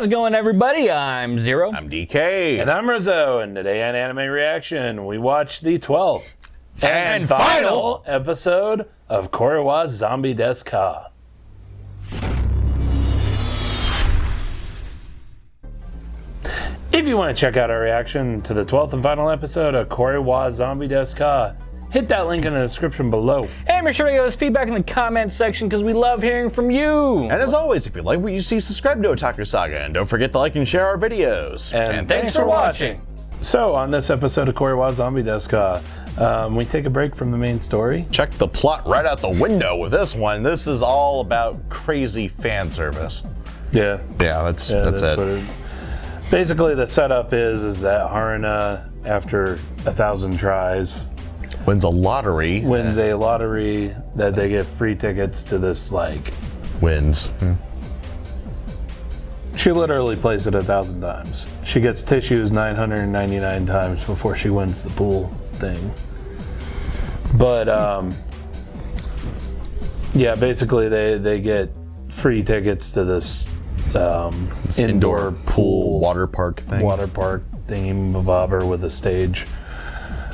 How's it going, everybody? I'm Zero. I'm DK. And I'm Rizzo, and today on Anime Reaction, we watched the 12th and final episode of Korewa's Zombie Desu. If you want to check out our reaction to the 12th and final episode of Korewa's Zombie Desu, hit that link in the description below. And make sure to give us feedback in the comments section because we love hearing from you. And as always, if you like what you see, subscribe to Otaku Saga, and don't forget to like and share our videos. And thanks for watching. So, on this episode of Korewa's Zombie Desu, we take a break from the main story. Check the plot right out the window with this one. This is all about crazy fan service. Yeah. Yeah, that's it. Basically, the setup is that Haruna, after 1,000 tries, wins a lottery that they get free tickets to this, wins. She literally plays it 1,000 times. She gets tissues 999 times before she wins the pool thing. But, yeah, basically they get free tickets to this indoor pool water park thing. Water park thingy-mabobber with a stage.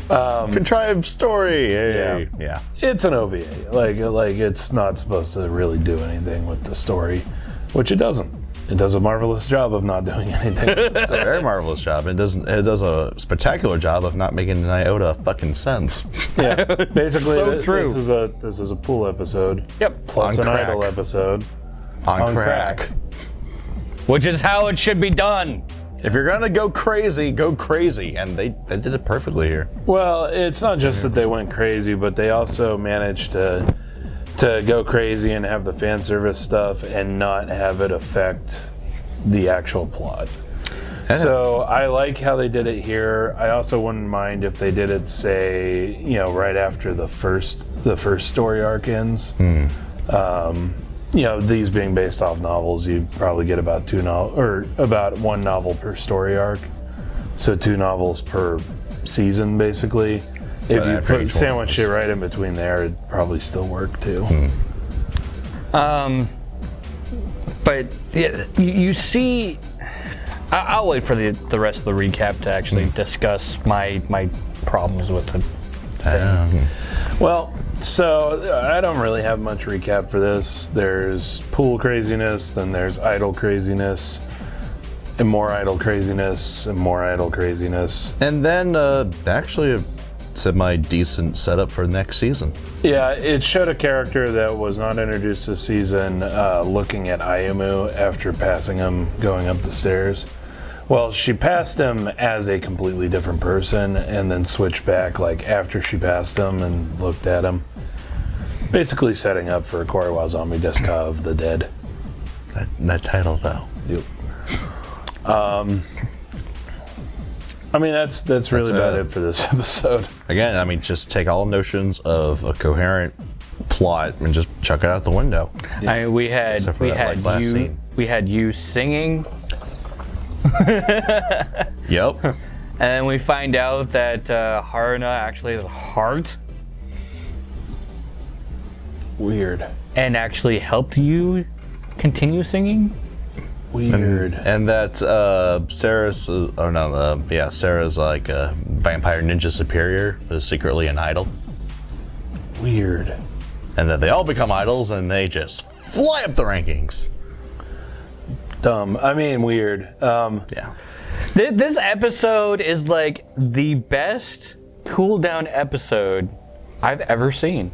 Contrived story. Hey. Yeah. It's an OVA. Like it's not supposed to really do anything with the story, which it doesn't. It does a marvelous job of not doing anything. It's a very marvelous job. It does a spectacular job of not making an iota of fucking sense. Yeah. Basically, So true. This is a pool episode. Yep. Plus On an crack. idol episode. On crack. Which is how it should be done. If you're gonna go crazy, and they did it perfectly here. Well, it's not just that they went crazy, but they also managed to go crazy and have the fan service stuff and not have it affect the actual plot. Yeah. So I like how they did it here. I also wouldn't mind if they did it, say, right after the first story arc ends. These being based off novels, you probably get about about one novel per story arc. So 2 novels per season, basically. If you sandwich it right in between there, it'd probably still work too. But yeah, you see, I'll wait for the rest of the recap to actually discuss my problems with the thing. Well, so I don't really have much recap for this. There's pool craziness, then there's idol craziness, and more idol craziness, and more idol craziness. And then actually a semi-decent setup for next season. Yeah, it showed a character that was not introduced this season looking at Ayumu after passing him going up the stairs. Well, she passed him as a completely different person and then switched back after she passed him and looked at him. Basically setting up for Korewa Zombie Desu of the Dead. That title, though. Yep. That's really about it for this episode. Again, just take all notions of a coherent plot and just chuck it out the window. Yeah. We had last scene. you singing. Yep. And then we find out that Haruna actually has a heart. Weird. And actually helped you continue singing. Weird. And that Sarah's Sarah's like a vampire ninja superior is secretly an idol. Weird. And that they all become idols and they just fly up the rankings. Dumb. Weird. Yeah. This episode is the best cool-down episode I've ever seen.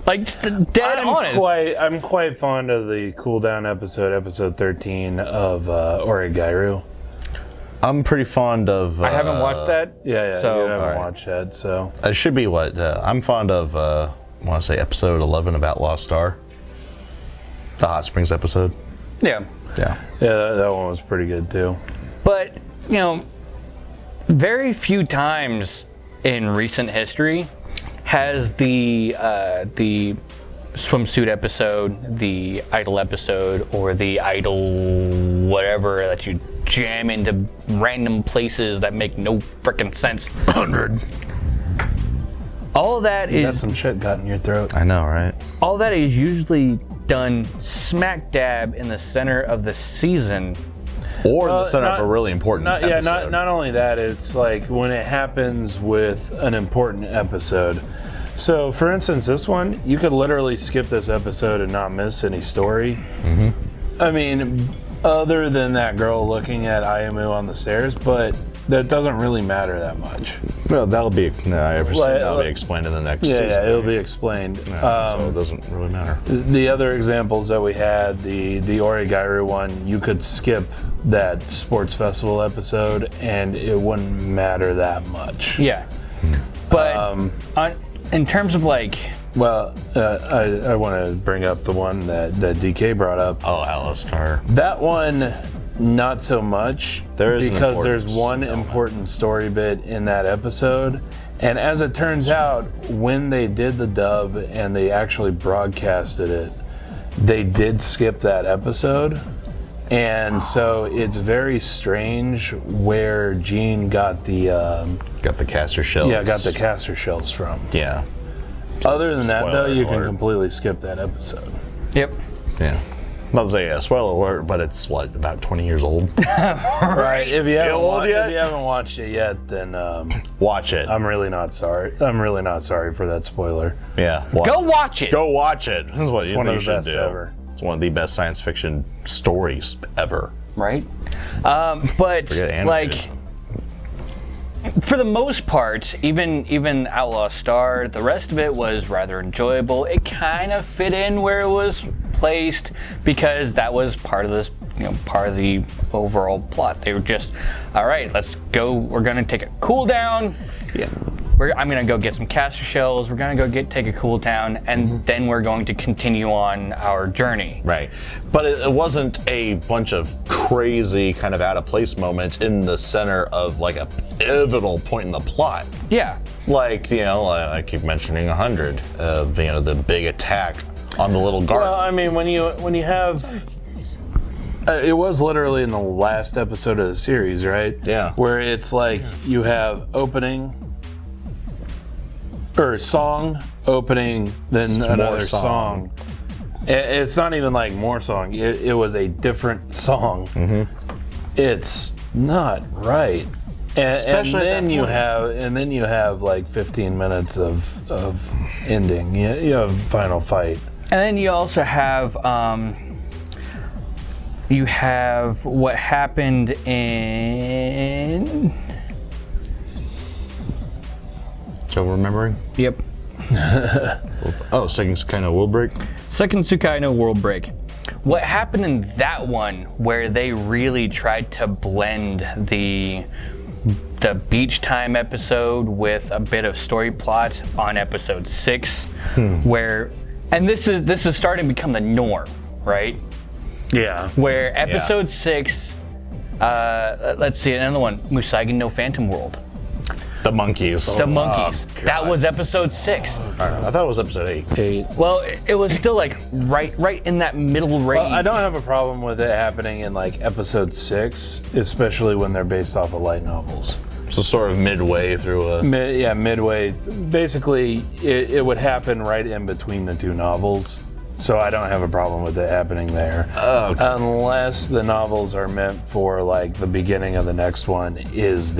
Dead honest. I'm quite fond of the cooldown episode 13 of Origairu. I'm pretty fond of... I haven't watched that. Yeah, so, you haven't watched that, so... It should be what... I'm fond of, I want to say episode 11 about Lost Star. The Hot Springs episode. Yeah. Yeah. Yeah, that one was pretty good, too. But, very few times in recent history has the swimsuit episode, the idol episode, or the idol whatever that you jam into random places that make no frickin' sense. 100. All of that You got some shit got in your throat. I know, right? all that is usually done smack dab in the center of the season. Or in the center of a really important episode. Not only that, it's like when it happens with an important episode. So, for instance, this one, you could literally skip this episode and not miss any story. I mean, other than that girl looking at Ayamu on the stairs, but that doesn't really matter that much. No, that'll be explained in the next season. Yeah, it'll be explained. So it doesn't really matter. The other examples that we had, the Origairu one, you could skip that sports festival episode and it wouldn't matter that much. Yeah. But in terms of like... Well, I want to bring up the one that DK brought up. Oh, Alistar. That one, not so much. Because there's one important story bit in that episode. And as it turns out, when they did the dub and they actually broadcasted it, they did skip that episode. And so it's very strange where Gene got the caster shells. Yeah, got the caster shells from. Yeah. Other than that, though, you can alert. completely skip that episode. Yep. Yeah. Not to say spoiler alert, but it's what, about 20 years old. Right. If you yet? haven't watched it yet, then Watch it. I'm really not sorry. I'm really not sorry for that spoiler. Yeah. Go watch it. Go watch it. This is what you one of the should best do. ever. It's one of the best science fiction stories ever. Right. But Forget like, animated. for the most part, even Outlaw Star, the rest of it was rather enjoyable. It kind of fit in where it was placed because that was part of this, part of the overall plot. They were just, all right, let's go. We're gonna take a cool down. Yeah. I'm gonna go get some caster shells. We're gonna go take a cool down, and then we're going to continue on our journey. Right. But it wasn't a bunch of crazy kind of out of place moments in the center of like a pivotal point in the plot. Yeah. Like, I keep mentioning 100, the big attack on the little garden. Well, I mean, when you have, it was literally in the last episode of the series, right? Yeah. Where it's like you have opening or song, opening, then More another song. It's not even like more song. It was a different song. It's not right. Especially and then you have like 15 minutes of ending. You have final fight. And then you also have what happened in. Joe remembering? Yep. Second kind of will break. Second Tsukaino World Break. What happened in that one where they really tried to blend the beach time episode with a bit of story plot on episode 6, where, and this is starting to become the norm, right? Yeah. Where episode 6, let's see, another one, Musaigi no Phantom World. The monkeys. The monkeys. That was episode 6. I thought it was episode 8. Well, it was still like right in that middle range. Well, I don't have a problem with it happening in like episode 6, especially when they're based off of light novels. So sort of midway through a... midway. Basically, it would happen right in between the two novels. So I don't have a problem with it happening there. Okay. Unless the novels are meant for like the beginning of the next one is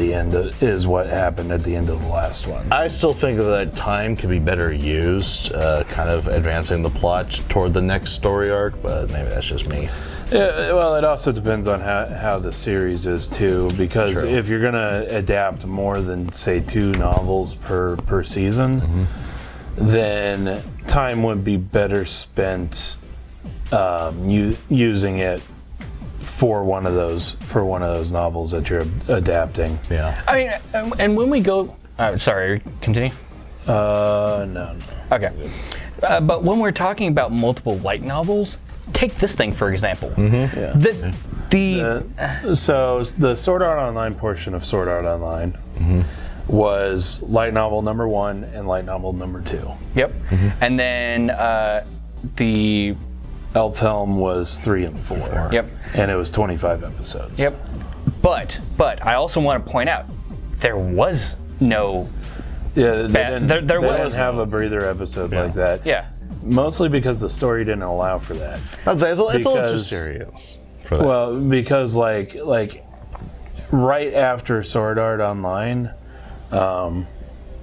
what happened at the end of the last one. I still think that time could be better used, kind of advancing the plot toward the next story arc, but maybe that's just me. Yeah, well, it also depends on how the series is too, because True. if you're gonna adapt more than say 2 novels per season, then time would be better spent using it for one of those novels that you're adapting. Yeah. I mean, and when we go, sorry, continue. No. Okay, but when we're talking about multiple light novels, take this thing for example. Yeah. So the Sword Art Online portion of Sword Art Online was light novel number 1 and light novel number 2. Yep. And then the Elf Helm was 3 and 4. Yep. And it was 25 episodes. Yep. But I also want to point out there was no Yeah, they didn't didn't have a breather episode like that. yeah. mostly because the story didn't allow for that. I'd say it's a little too Because- serious for that. Well, because like right after Sword Art Online,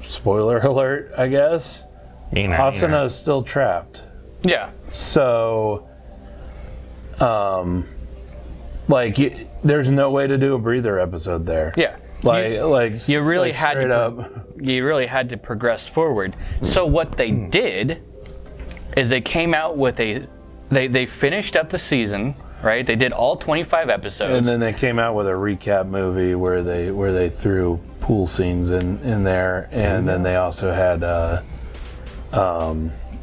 spoiler alert, I guess, Asuna is still trapped. Yeah. So, there's no way to do a breather episode there. Yeah. You really had straight to up. you really had to progress forward. So what they did is they came out with they finished up the season, right? They did all 25 episodes. And then they came out with a recap movie where they threw pool scenes in there, and then they also had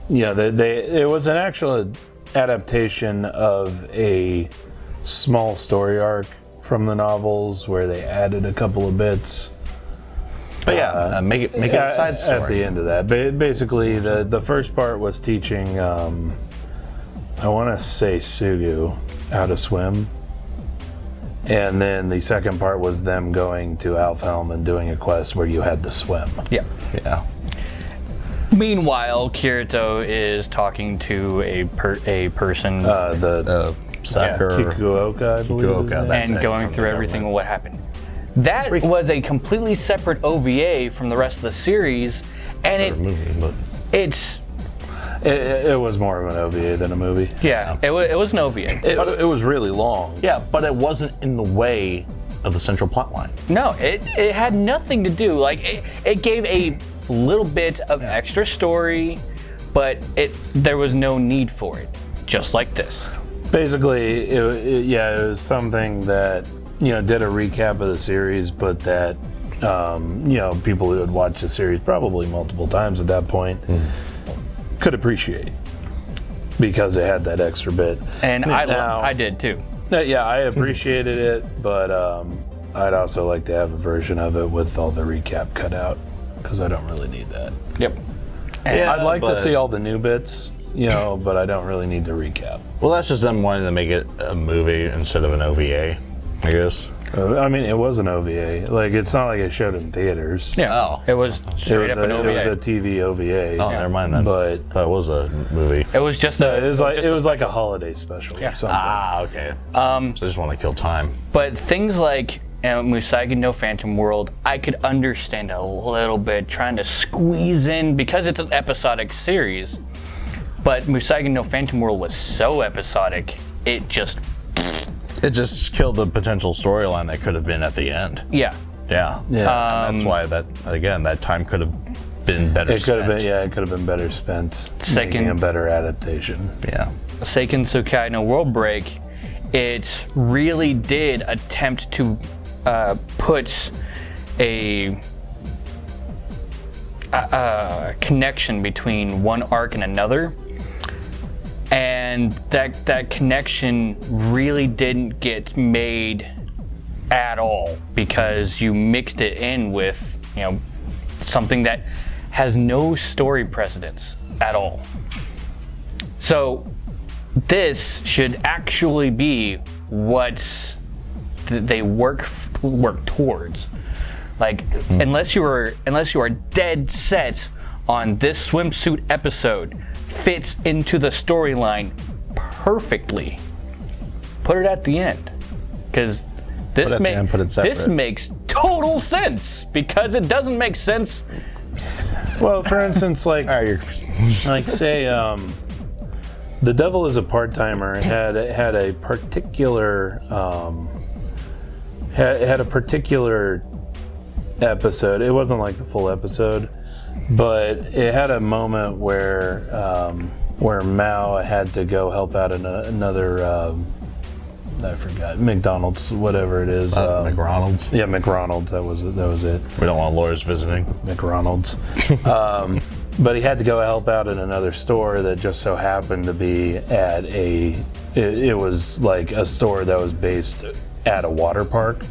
it was an actual adaptation of a small story arc from the novels where they added a couple of bits. But make it a side story. At the end of that. Basically, the first part was teaching, I want to say Sugu, how to swim. And then the second part was them going to Alfhelm and doing a quest where you had to swim. Yeah. Yeah. Meanwhile, Kirito is talking to a person Sakura. Kikuoka, I believe. Kikuoka, that's and it, going from through the everything and government. what happened. That was a completely separate OVA from the rest of the series, and it's It was more of an OVA than a movie. it was an OVA. It was really long. Yeah, but it wasn't in the way of the central plot line. No, it had nothing to do. Like it gave a little bit of extra story, but there was no need for it. Just like this. Basically, it was something that did a recap of the series, but that people who had watched the series probably multiple times at that point could appreciate because it had that extra bit. And I did too. Yeah, I appreciated it, but I'd also like to have a version of it with all the recap cut out because I don't really need that. Yep. I'd like to see all the new bits, but I don't really need the recap. Well, that's just them wanting to make it a movie instead of an OVA, I guess. I mean, it was an OVA. Like, it's not like it showed in theaters. Yeah. Oh. It was straight up an OVA. It was a TV OVA. Oh, never mind then. But I thought it was a movie. It was just it was like a holiday special or something. Ah, okay. So I just want to kill time. But things like Musashi no Phantom World, I could understand a little bit trying to squeeze in because it's an episodic series. But Musashi no Phantom World was so episodic, it just It killed the potential storyline that could have been at the end. Yeah. Yeah. And that's why that time could have been better It could spent. have been, it could have been better spent making a better adaptation. Yeah. Seiken Tsukai no World Break, it really did attempt to put a connection between one arc and another, and that connection really didn't get made at all because you mixed it in with something that has no story precedence at all. So this should actually be what they work towards. Like, unless you are dead set on this swimsuit episode fits into the storyline perfectly, put it at the end, because this this makes total sense. Because it doesn't make sense. Well, for instance, like say The Devil is a Part-Timer had a particular had a particular episode. It wasn't like the full episode, but it had a moment where Mao had to go help out another I forgot, McDonald's, whatever it is. McDonald's. Yeah, McDonald's. That was it. We don't want lawyers visiting. McDonald's. But he had to go help out in another store that just so happened to be at it was like a store that was based at a water park.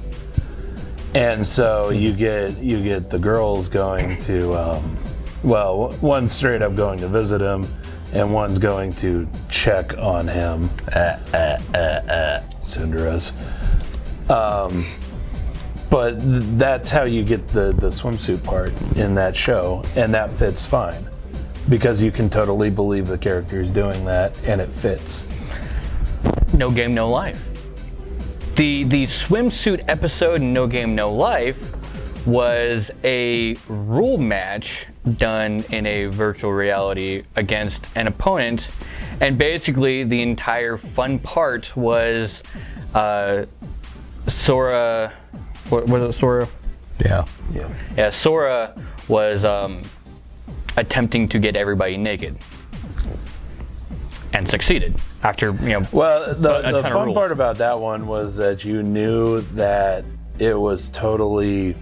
And so you get the girls going to, one's straight up going to visit him, and one's going to check on him. Cinderas. But that's how you get the swimsuit part in that show, and that fits fine. because you can totally believe the character is doing that and it fits. No Game, No Life. The swimsuit episode in No Game, No Life was a rule match done in a virtual reality against an opponent, and basically the entire fun part was Sora. Was it Sora? Yeah. Yeah, Sora was attempting to get everybody naked and succeeded after, Well, the ton of fun rules. part about that one was that you knew that it was totally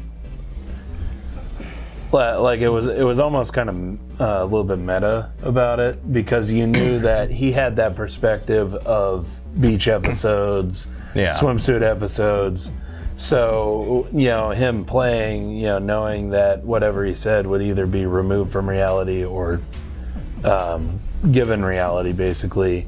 like it was almost kind of a little bit meta about it, because you knew that he had that perspective of beach episodes, Yeah. swimsuit episodes. So, him playing, knowing that whatever he said would either be removed from reality or given reality, basically.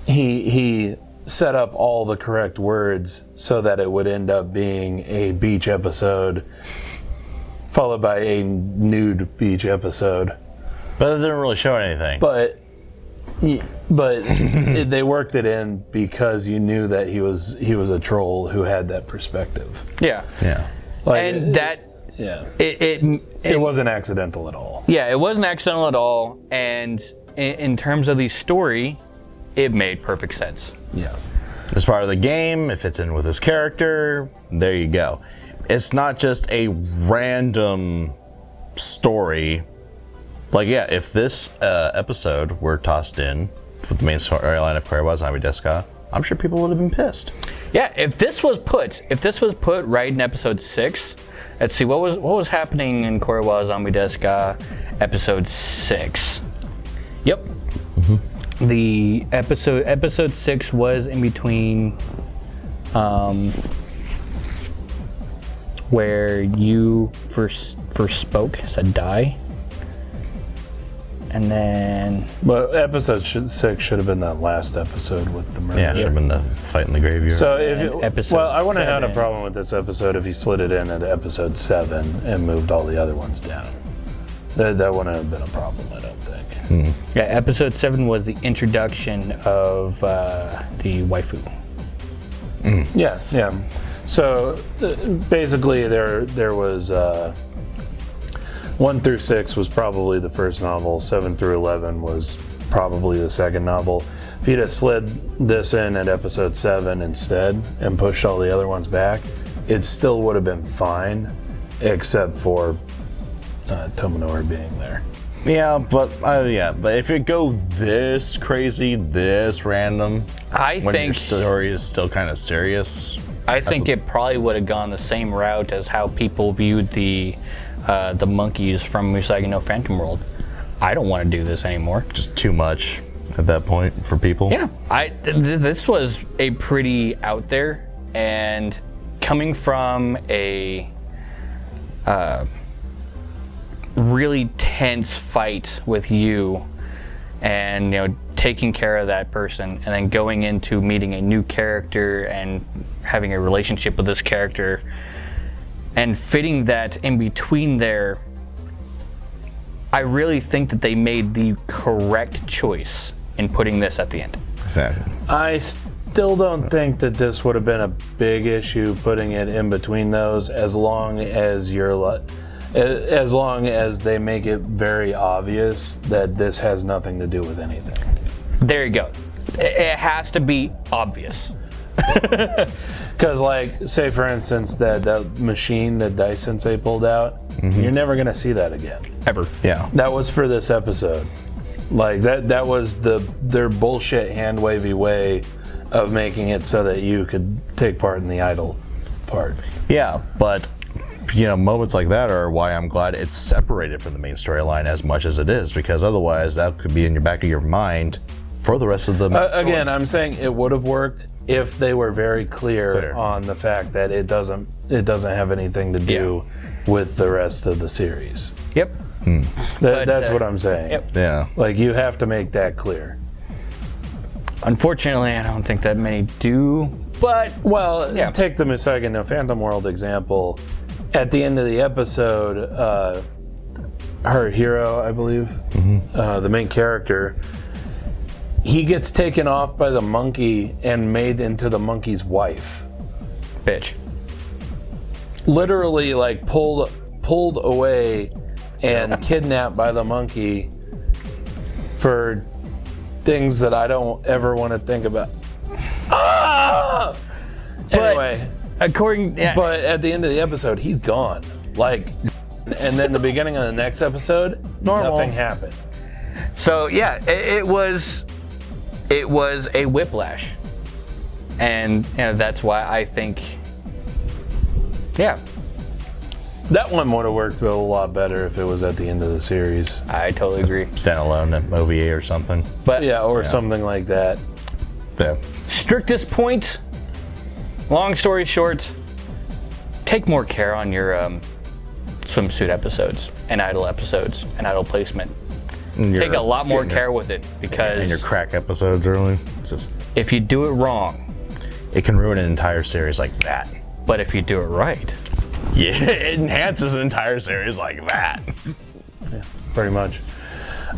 He set up all the correct words so that it would end up being a beach episode followed by a nude beach episode. But it didn't really show anything. But they worked it in because you knew that he was a troll who had that perspective. Yeah. Yeah. Like, And that yeah, it wasn't accidental at all. yeah, it wasn't accidental at all, and in terms of the story, it made perfect sense. Yeah. As part of the game, it fits in with his character. There you go. It's not just a random story. Like, yeah, if this episode were tossed in with the main storyline of Korewa Zombie Desu, I'm sure people would have been pissed. Yeah, if this was put right in episode 6, let's see, what was happening in Korewa Zombie Desu episode 6? Yep. The episode 6 was in between where you first spoke, said die, and then But episode 6 should have been that last episode with the murder. Yeah, should have been the fight in the graveyard. So if And episode I wouldn't have had a 7. problem with this episode if he slid it in at episode 7 and moved all the other ones down. That wouldn't have been a problem, I don't think. yeah, episode 7 was the introduction of the waifu. Yeah, yeah. So basically, there was 1 through 6 was probably the first novel. 7 through 11 was probably the second novel. If you'd have slid this in at episode 7 instead and pushed all the other ones back, it still would have been fine, except for Tomonori being there. Yeah, but if you go this crazy, this random, I when your think story is still kind of serious, I think it probably would have gone the same route as how people viewed the monkeys from Usagi no Phantom World. I don't want to do this anymore. just too much at that point for people. Yeah, this was a pretty out there, and coming from a really tense fight with you, and taking care of that person, and then going into meeting a new character and having a relationship with this character, and fitting that in between there, I really think that they made the correct choice in putting this at the end. Exactly. I still don't think that this would have been a big issue putting it in between those, as long as they make it very obvious that this has nothing to do with anything. There you go. It has to be obvious. Because, like, say for instance that machine that Dai Sensei pulled out, you're never gonna see that again. Ever. Yeah. That was for this episode. Like that was their bullshit hand wavy way of making it so that you could take part in the idol part. Yeah, but moments like that are why I'm glad it's separated from the main storyline as much as it is, because otherwise that could be in your back of your mind for the rest of the main story. Again, I'm saying it would have worked if they were very clear on the fact that it doesn't have anything to do with the rest of the series. Yep. That's what I'm saying. Yep. Yeah. Like, you have to make that clear. Unfortunately, I don't think that many do, but Well, Yeah. take the Usagi no Phantom World example. At the end of the episode, her hero, I believe, the main character, he gets taken off by the monkey and made into the monkey's wife. Bitch. Literally, like pulled away and kidnapped by the monkey for things that I don't ever want to think about. Anyway, but at the end of the episode, he's gone. Like, and then the beginning of the next episode, nothing happened. So yeah, it was a whiplash, and that's why I think, yeah, that one would have worked a lot better if it was at the end of the series. I totally agree. Standalone OVA or something. But yeah, or something like that. Yeah. Strictest point. Long story short, take more care on your swimsuit episodes and idol episodes and idol placement. Take a lot more care with it, because in your crack episodes early, it's just, if you do it wrong, it can ruin an entire series like that. But if you do it right, yeah, it enhances an entire series like that. Yeah, pretty much.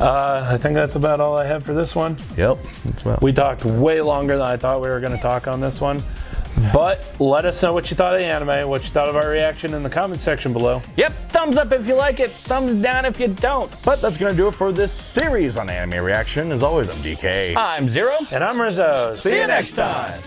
I think that's about all I have for this one. Yep, that's about. We talked way longer than I thought we were going to talk on this one. But let us know what you thought of the anime, what you thought of our reaction in the comment section below. Yep, thumbs up if you like it, thumbs down if you don't. But that's going to do it for this series on Anime Reaction. As always, I'm DK. I'm Zero. And I'm Rizzo. See you next time.